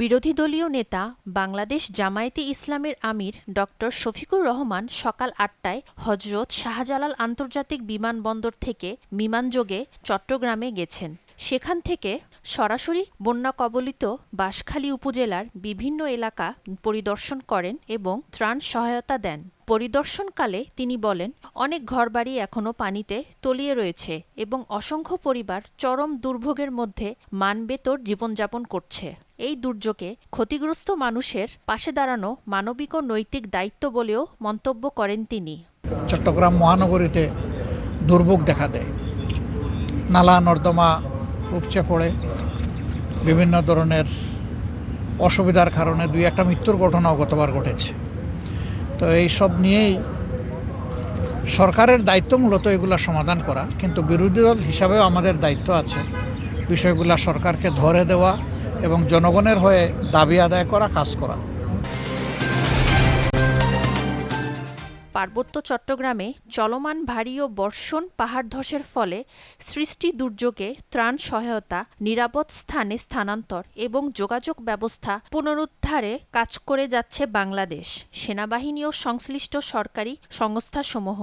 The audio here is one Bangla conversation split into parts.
বিরোধী দলীয় নেতা বাংলাদেশ জামায়াতে ইসলামের আমির ডক্টর শফিকুর রহমান সকাল ৮টায় হজরত শাহজালাল আন্তর্জাতিক বিমানবন্দর থেকে বিমানযোগে চট্টগ্রামে গেছেন। সেখান থেকে সরাসরি বন্যাকবলিত বাঁশখালী উপজেলার বিভিন্ন এলাকা পরিদর্শন করেন এবং ত্রাণ সহায়তা দেন। পরিদর্শনকালে তিনি বলেন, অনেক ঘরবাড়ি এখনও পানিতে তলিয়ে রয়েছে এবং অসংখ্য পরিবার চরম দুর্ভোগের মধ্যে মানবেতর জীবনযাপন করছে। এই দুর্যোগে ক্ষতিগ্রস্ত মানুষের পাশে দাঁড়ানো মানবিক ও নৈতিক দায়িত্ব বলেও মন্তব্য করেন তিনি। চট্টগ্রাম মহানগরীতে দুর্ভোগ দেখা দেয়, নালা নর্দমা উপচে পড়ে, বিভিন্ন ধরনের অসুবিধার কারণে দুই একটা মৃত্যুর ঘটনাও গতবার ঘটেছে। তো এই সব নিয়েই সরকারের দায়িত্ব মূলত এগুলা সমাধান করা, কিন্তু বিরোধী দল হিসাবেও আমাদের দায়িত্ব আছে বিষয়গুলা সরকারকে ধরে দেওয়া এবং জনগণের হয়ে দাবি আদায় করা, কাজ করা। পার্বত্য চট্টগ্রামে চলমান ভারী ও বর্ষণ পাহাড় ধসের ফলে সৃষ্টি দুর্যোগে ত্রাণ সহায়তা, নিরাপদ স্থানে স্থানান্তর এবং যোগাযোগ ব্যবস্থা পুনরুদ্ধারে কাজ করে যাচ্ছে বাংলাদেশ সেনাবাহিনী ও সংশ্লিষ্ট সরকারি সংস্থাসমূহ।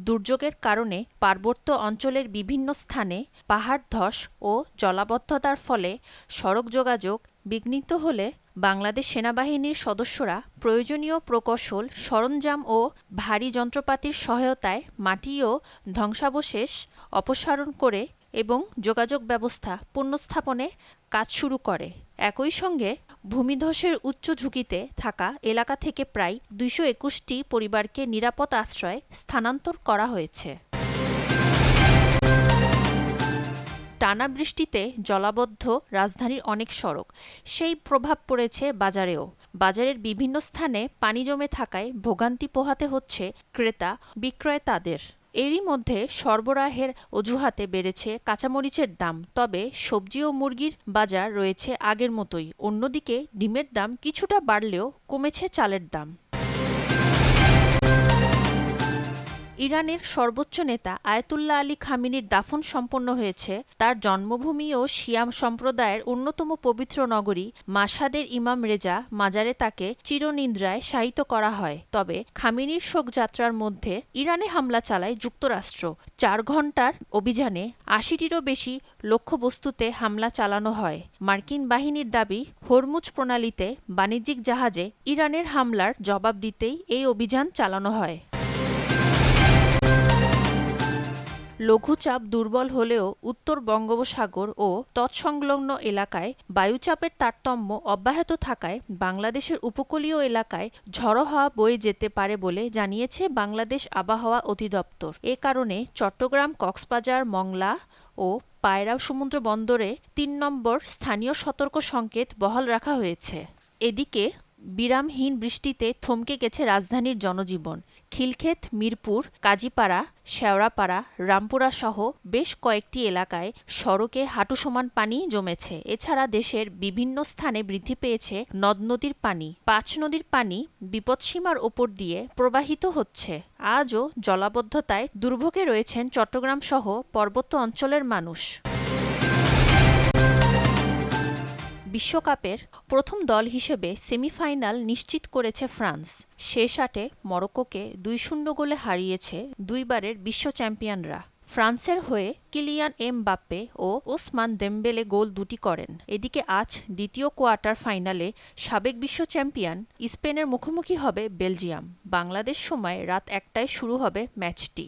দুর্যোগের কারণে পার্বত্য অঞ্চলের বিভিন্ন স্থানে পাহাড় ধস ও জলাবদ্ধতার ফলে সড়ক যোগাযোগ বিঘ্নিত হলে বাংলাদেশ সেনাবাহিনীর সদস্যরা প্রয়োজনীয় প্রকৌশল, সরঞ্জাম ও ভারী যন্ত্রপাতির সহায়তায় মাটি ও ধ্বংসাবশেষ অপসারণ করে এবং যোগাযোগ ব্যবস্থা পুনঃস্থাপনে কাজ শুরু করে। একই সঙ্গে ভূমিধসের উচ্চ ঝুঁকিতে থাকা এলাকা থেকে প্রায় ২২১টি পরিবারকে নিরাপদ আশ্রয়ে স্থানান্তর করা হয়েছে। টানা বৃষ্টিতে জলাবদ্ধ রাজধানীর অনেক সড়ক, সেই প্রভাব পড়েছে বাজারেও। বাজারের বিভিন্ন স্থানে পানি জমে থাকায় ভোগান্তি পোহাতে হচ্ছে ক্রেতা বিক্রেতাদের। এরই মধ্যে সরবরাহের অজুহাতে বেড়েছে কাঁচামরিচের দাম, তবে সবজি ও মুরগির বাজার রয়েছে আগের মতোই। অন্যদিকে ডিমের দাম কিছুটা বাড়লেও কমেছে চালের দাম। ইরানের সর্বোচ্চ নেতা আয়াতুল্লাহ আলী খামেনির দাফন সম্পন্ন হয়েছে। তার জন্মভূমি ও শিয়া সম্প্রদায়ের অন্যতম পবিত্র নগরী মাশহাদের ইমাম রেজা মাজারে তাকে চিরনিদ্রায় শায়িত করা হয়। তবে খামেনির শোকযাত্রার মধ্যে ইরানে হামলা চালায় যুক্তরাষ্ট্র। ৪ ঘণ্টার অভিযানে ৮০টিরও বেশি লক্ষ্যবস্তুতে হামলা চালানো হয়। মার্কিন বাহিনীর দাবি, হরমুজ প্রণালীতে বাণিজ্যিক জাহাজে ইরানের হামলার জবাব দিতেই এই অভিযান চালানো হয়। লঘুচাপ দুর্বল হলেও উত্তর বঙ্গোপসাগর ও তৎসংলগ্ন এলাকায় বায়ুচাপের তারতম্য অব্যাহত থাকায় বাংলাদেশের উপকূলীয় এলাকায় ঝড়ো হাওয়া বয়ে যেতে পারে বলে জানিয়েছে বাংলাদেশ আবহাওয়া অধিদপ্তর। এ কারণে চট্টগ্রাম, কক্সবাজার, মংলা ও পায়রা সমুদ্র বন্দরে ৩ নম্বর স্থানীয় সতর্ক সংকেত বহাল রাখা হয়েছে। এদিকে বিরামহীন বৃষ্টিতে থমকে গেছে রাজধানীর জনজীবন। খিলক্ষেত, মিরপুর, কাজীপাড়া, শেওড়াপাড়া, রামপুরা সহ বেশ কয়েকটি এলাকায় সড়কে হাঁটুসমান পানি জমেছে। এছাড়া দেশের বিভিন্ন স্থানে বৃদ্ধি পেয়েছে নদ-নদীর পানি। ৫ নদীর পানি বিপৎসীমার ওপর দিয়ে প্রবাহিত হচ্ছে। আজও জলাবদ্ধতায় দুর্ভোগে রয়েছেন চট্টগ্রাম সহ পার্বত্য অঞ্চলের মানুষ। বিশ্বকাপের প্রথম দল হিসেবে সেমিফাইনাল নিশ্চিত করেছে ফ্রান্স। শেষ ৮-এ মরক্কোকে ২-০ গোলে হারিয়েছে দুইবারের বিশ্ব চ্যাম্পিয়নরা। ফ্রান্সের হয়ে কিলিয়ান এমবাপ্পে ও ওসমান দেমবেলে গোল দুটি করেন। এদিকে আজ দ্বিতীয় কোয়ার্টার ফাইনালে সাবেক বিশ্ব চ্যাম্পিয়ন স্পেনের মুখোমুখি হবে বেলজিয়াম। বাংলাদেশ সময় রাত ১টায় শুরু হবে ম্যাচটি।